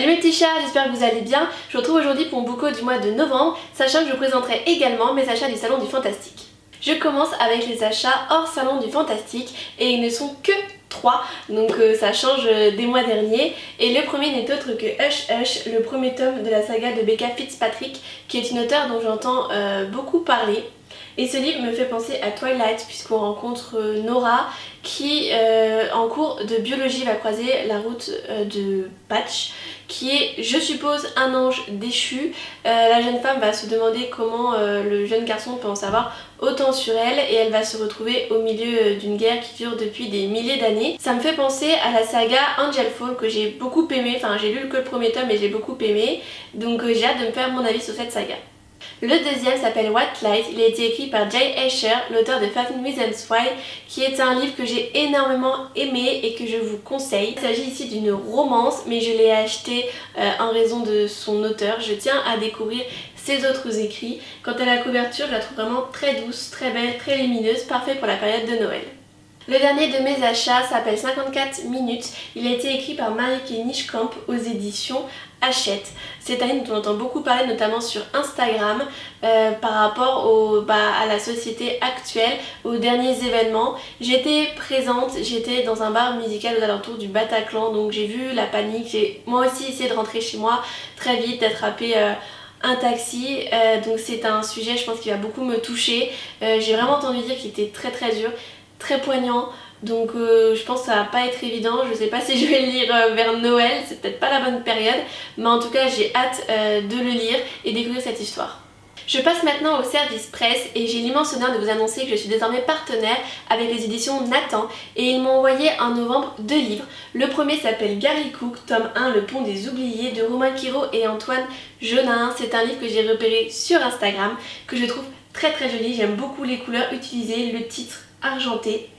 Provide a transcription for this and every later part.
Salut mes petits chats, j'espère que vous allez bien. Je vous retrouve aujourd'hui pour mon book haul du mois de novembre, sachant que je vous présenterai également mes achats du Salon du Fantastique. Je commence avec les achats hors Salon du Fantastique et ils ne sont que 3, donc ça change des mois derniers. Et le premier n'est autre que Hush Hush, le premier tome de la saga de Becca Fitzpatrick, qui est une auteure dont j'entends beaucoup parler. Et ce livre me fait penser à Twilight puisqu'on rencontre Nora qui en cours de biologie va croiser la route de Patch qui est, je suppose, un ange déchu. La jeune femme va se demander comment le jeune garçon peut en savoir autant sur elle et elle va se retrouver au milieu d'une guerre qui dure depuis des milliers d'années. Ça me fait penser à la saga Angel Fall que j'ai beaucoup aimé, enfin j'ai lu que le premier tome et j'ai beaucoup aimé, donc j'ai hâte de me faire mon avis sur cette saga. Le deuxième s'appelle White Light, il a été écrit par Jay Asher, l'auteur de 13 Reasons Why, qui est un livre que j'ai énormément aimé et que je vous conseille. Il s'agit ici d'une romance, mais je l'ai acheté en raison de son auteur. Je tiens à découvrir ses autres écrits. Quant à la couverture, je la trouve vraiment très douce, très belle, très lumineuse, parfait pour la période de Noël. Le dernier de mes achats s'appelle 54 minutes. Il a été écrit par Marieke Nijkamp aux éditions Hachette. C'est un livre dont on entend beaucoup parler, notamment sur Instagram, par rapport à la société actuelle, aux derniers événements. J'étais présente, j'étais dans un bar musical aux alentours du Bataclan, donc j'ai vu la panique. J'ai moi aussi essayé de rentrer chez moi très vite, d'attraper un taxi, donc c'est un sujet je pense qui va beaucoup me toucher. J'ai vraiment entendu dire qu'il était très très dur, très poignant, donc je pense que ça va pas être évident. Je sais pas si je vais le lire vers Noël, c'est peut-être pas la bonne période, mais en tout cas j'ai hâte de le lire et découvrir cette histoire. Je passe maintenant au service presse et j'ai l'immense honneur de vous annoncer que je suis désormais partenaire avec les éditions Nathan et ils m'ont envoyé en novembre 2 livres. Le premier s'appelle Gary Cook, tome 1, Le Pont des Oubliés de Romain Quiro et Antoine Jonin. C'est un livre que j'ai repéré sur Instagram, que je trouve très très joli. J'aime beaucoup les couleurs utilisées, le titre argenté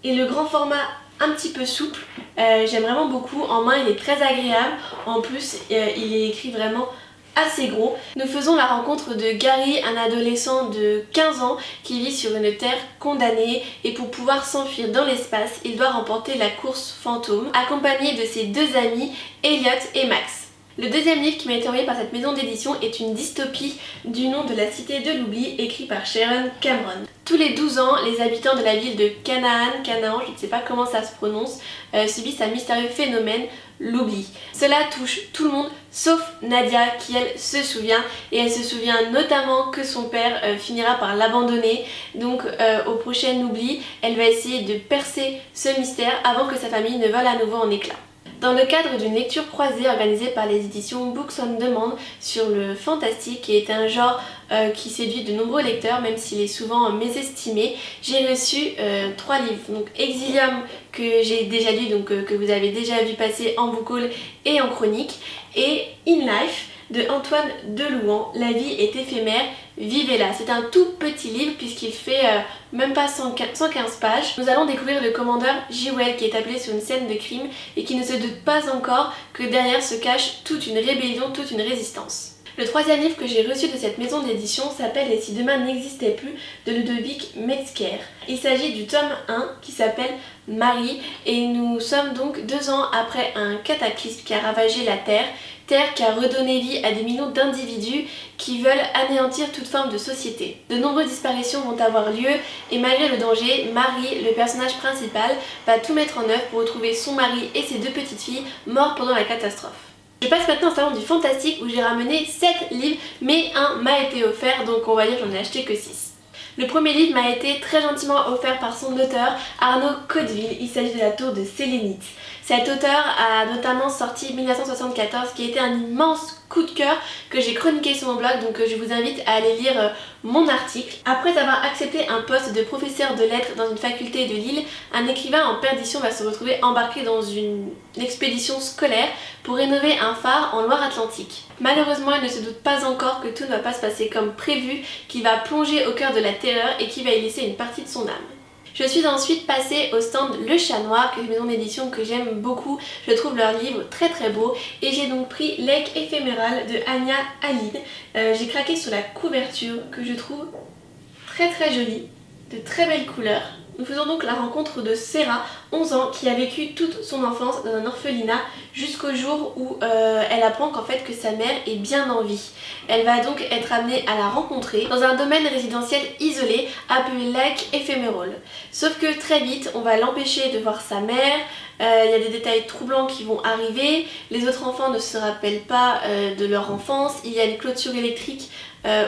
et le grand format un petit peu souple. J'aime vraiment beaucoup, en main il est très agréable, en plus il est écrit vraiment assez gros. Nous faisons la rencontre de Gary, un adolescent de 15 ans qui vit sur une terre condamnée et pour pouvoir s'enfuir dans l'espace, il doit remporter la course fantôme accompagné de ses 2 amis, Elliot et Max. Le deuxième livre qui m'a été envoyé par cette maison d'édition est une dystopie du nom de la cité de l'oubli, écrit par Sharon Cameron. Tous les 12 ans, les habitants de la ville de Canaan, je ne sais pas comment ça se prononce, subissent un mystérieux phénomène, l'oubli. Cela touche tout le monde sauf Nadia qui elle se souvient et elle se souvient notamment que son père finira par l'abandonner. Donc au prochain oubli, elle va essayer de percer ce mystère avant que sa famille ne vole à nouveau en éclats. Dans le cadre d'une lecture croisée organisée par les éditions Books on Demand sur le fantastique, qui est un genre qui séduit de nombreux lecteurs, même s'il est souvent mésestimé, j'ai reçu 3 livres. Donc Exilium que j'ai déjà lu, donc que vous avez déjà vu passer en book haul et en chronique, et In Life de Antoine Delouan, La vie est éphémère, vivez-la. C'est un tout petit livre puisqu'il fait même pas 115 pages. Nous allons découvrir le commandeur Jewel qui est appelé sur une scène de crime et qui ne se doute pas encore que derrière se cache toute une rébellion, toute une résistance. Le troisième livre que j'ai reçu de cette maison d'édition s'appelle Et si demain n'existait plus de Ludovic Metzger. Il s'agit du tome 1 qui s'appelle Marie et nous sommes donc 2 ans après un cataclysme qui a ravagé la Terre qui a redonné vie à des millions d'individus qui veulent anéantir toute forme de société. De nombreuses disparitions vont avoir lieu et malgré le danger, Marie, le personnage principal, va tout mettre en œuvre pour retrouver son mari et ses 2 petites filles morts pendant la catastrophe. Je passe maintenant au salon du fantastique où j'ai ramené 7 livres mais un m'a été offert, donc on va dire que j'en ai acheté que 6. Le premier livre m'a été très gentiment offert par son auteur Arnaud Codeville, il s'agit de La Tour de Sélénite. Cet auteur a notamment sorti 1974 qui a été un immense coup de cœur que j'ai chroniqué sur mon blog, donc je vous invite à aller lire mon article. Après avoir accepté un poste de professeur de lettres dans une faculté de Lille, un écrivain en perdition va se retrouver embarqué dans une expédition scolaire pour rénover un phare en Loire-Atlantique. Malheureusement, il ne se doute pas encore que tout ne va pas se passer comme prévu, qu'il va plonger au cœur de la terreur et qu'il va y laisser une partie de son âme. Je suis ensuite passée au stand Le Chat Noir, qui est une maison d'édition que j'aime beaucoup. Je trouve leurs livres très très beaux et j'ai donc pris Lake éphéméral de Anya Halid. J'ai craqué sur la couverture que je trouve très très jolie, de très belles couleurs. Nous faisons donc la rencontre de Sarah, 11 ans, qui a vécu toute son enfance dans un orphelinat jusqu'au jour où elle apprend qu'en fait que sa mère est bien en vie. Elle va donc être amenée à la rencontrer dans un domaine résidentiel isolé appelé Lake Ephemeral. Sauf que très vite, on va l'empêcher de voir sa mère. Il y a des détails troublants qui vont arriver. Les autres enfants ne se rappellent pas de leur enfance. Il y a une clôture électrique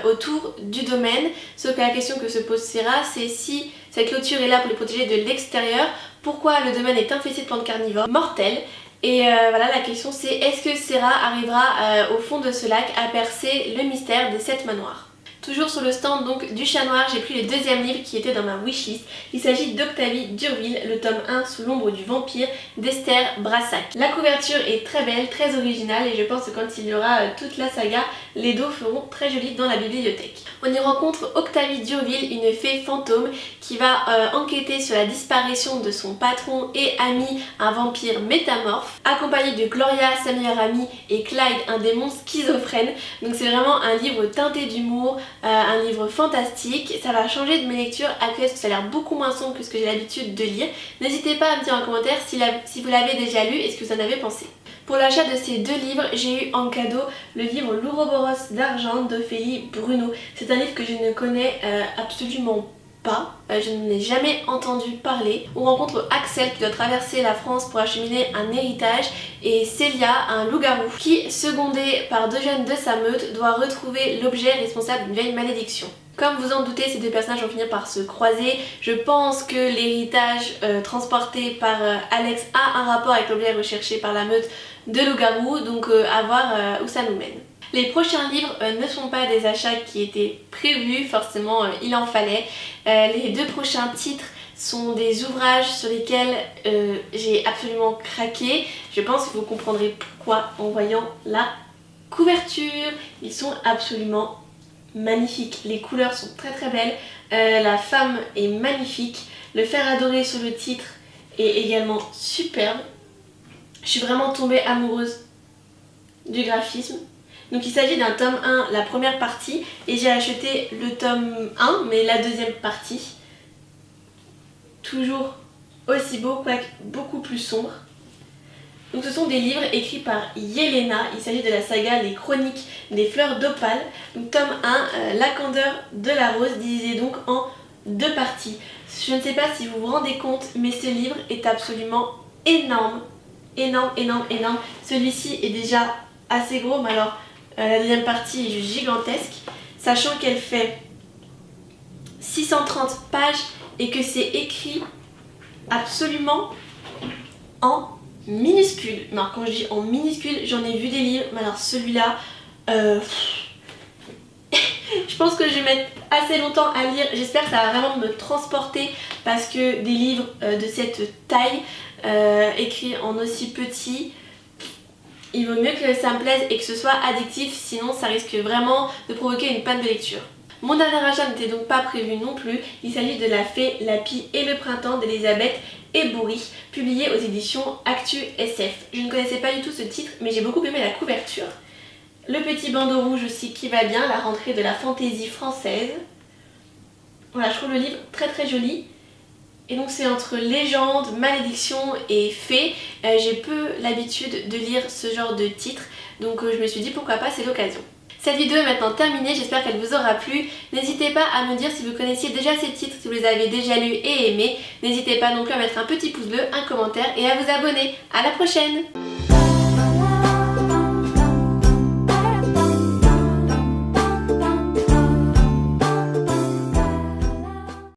autour du domaine. Sauf que la question que se pose Sarah, c'est si cette clôture est là pour les protéger de l'extérieur, pourquoi le domaine est infesté de plantes carnivores mortelles. Et voilà, la question c'est est-ce que Sarah arrivera au fond de ce lac à percer le mystère des 7 manoirs. Toujours sur le stand donc du Chat Noir, j'ai pris le deuxième livre qui était dans ma wishlist. Il s'agit d'Octavie Durville, le tome 1 Sous l'ombre du vampire d'Esther Brassac. La couverture est très belle, très originale et je pense que quand il y aura toute la saga, les dos feront très joli dans la bibliothèque. On y rencontre Octavie Durville, une fée fantôme qui va enquêter sur la disparition de son patron et ami, un vampire métamorphe, accompagnée de Gloria, sa meilleure amie, et Clyde, un démon schizophrène. Donc c'est vraiment un livre teinté d'humour, un livre fantastique. Ça va changer de mes lectures actuelles parce que ça a l'air beaucoup moins sombre que ce que j'ai l'habitude de lire. N'hésitez pas à me dire en commentaire si vous l'avez déjà lu et ce que vous en avez pensé. Pour l'achat de ces 2 livres, j'ai eu en cadeau le livre L'Ouroboros d'argent d'Ophélie Bruno. C'est un livre que je ne connais absolument pas, je n'en ai jamais entendu parler. On rencontre Axel qui doit traverser la France pour acheminer un héritage et Célia, un loup-garou, qui, secondé par 2 jeunes de sa meute, doit retrouver l'objet responsable d'une vieille malédiction. Comme vous en doutez, ces 2 personnages vont finir par se croiser. Je pense que l'héritage transporté par Alex a un rapport avec l'objet recherché par la meute de loup-garou, donc à voir où ça nous mène. Les prochains livres ne sont pas des achats qui étaient prévus, forcément il en fallait. Les 2 prochains titres sont des ouvrages sur lesquels j'ai absolument craqué. Je pense que vous comprendrez pourquoi en voyant la couverture. Ils sont absolument magnifiques, les couleurs sont très très belles, la femme est magnifique, le fer adoré sur le titre est également superbe. Je suis vraiment tombée amoureuse du graphisme. Donc il s'agit d'un tome 1, la première partie, et j'ai acheté le tome 1, mais la deuxième partie. Toujours aussi beau, quoique beaucoup plus sombre. Donc ce sont des livres écrits par Yelena, il s'agit de la saga Les Chroniques des Fleurs d'Opale. Donc tome 1, La candeur de la rose, divisé donc en 2 parties. Je ne sais pas si vous vous rendez compte, mais ce livre est absolument énorme. Énorme, énorme, énorme. Celui-ci est déjà assez gros, mais alors la deuxième partie est juste gigantesque. Sachant qu'elle fait 630 pages et que c'est écrit absolument en minuscule. Mais alors quand je dis en minuscule, j'en ai vu des livres, mais alors celui-là, je pense que je vais mettre assez longtemps à lire. J'espère que ça va vraiment me transporter parce que des livres de cette taille, écrits en aussi petit, il vaut mieux que ça me plaise et que ce soit addictif, sinon ça risque vraiment de provoquer une panne de lecture. Mon dernier achat n'était donc pas prévu non plus, il s'agit de La Fée, la Pie et le Printemps d'Elisabeth Eboury, publié aux éditions Actu SF. Je ne connaissais pas du tout ce titre, mais j'ai beaucoup aimé la couverture. Le petit bandeau rouge aussi qui va bien, la rentrée de la fantaisie française. Voilà, je trouve le livre très très joli. Et donc c'est entre légende, malédiction et fée. J'ai peu l'habitude de lire ce genre de titres, donc je me suis dit pourquoi pas, c'est l'occasion. Cette vidéo est maintenant terminée, j'espère qu'elle vous aura plu. N'hésitez pas à me dire si vous connaissiez déjà ces titres, si vous les avez déjà lus et aimés. N'hésitez pas non plus à mettre un petit pouce bleu, un commentaire et à vous abonner. À la prochaine!